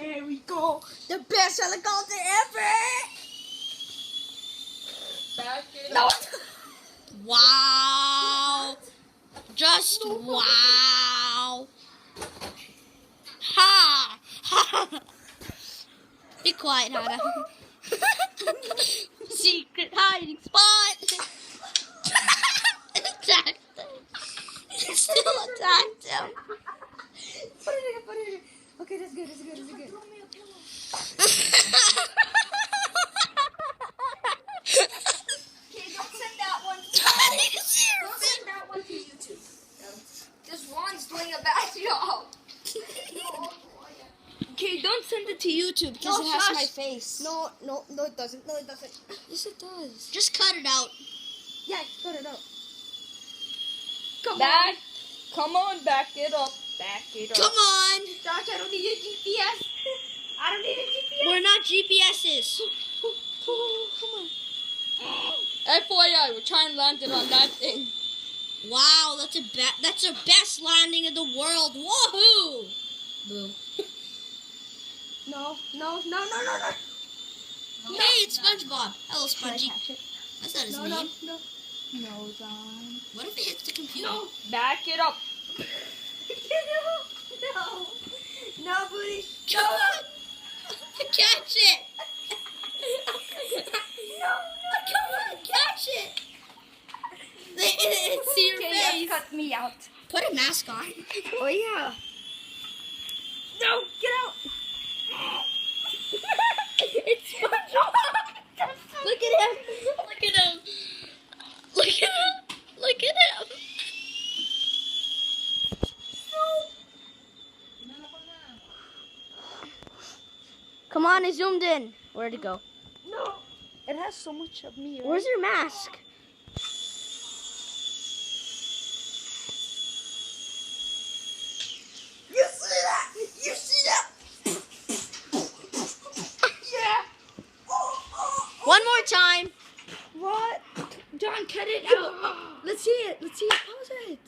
Here we go. The best helicopter ever. Back it No. up. Wow. Just wow. Ha. Be quiet, Hannah. Secret hiding spot. Attacked him. He still attacked him. Put it in. Okay, that's good. Okay, don't send that one. Don't send that one to YouTube. This one's doing a bad job. Okay, don't send it to YouTube because No, it has shush. my face. No, it doesn't. Yes, it does. Just cut it out. Yeah, cut it out. Back. Come on, back it up. Back it up. Come on. Josh, I don't need your GPS. I don't need a GPS. We're not GPSs. Come on. FYI, we're trying to land it on that thing. Wow, that's the best landing in the world. Woohoo! Boo. No. Hey, it's SpongeBob. Hello, Spongy. That's not his No. name. No, John. What if it hits the computer? No. Back it up. No, booty. Come on! Catch it! No. Come on, catch it! It's your Okay, face. cut me out. Put a mask on. Oh yeah. No, get out. It's SpongeBob. Look at him. Look at him. Look at him. Look at him. Come on, I zoomed in. Where'd it go? No. It has so much of me. Right? Where's your mask? You see that? You see that? Yeah. One more time. What? John, cut it out. Let's see it. Pause it.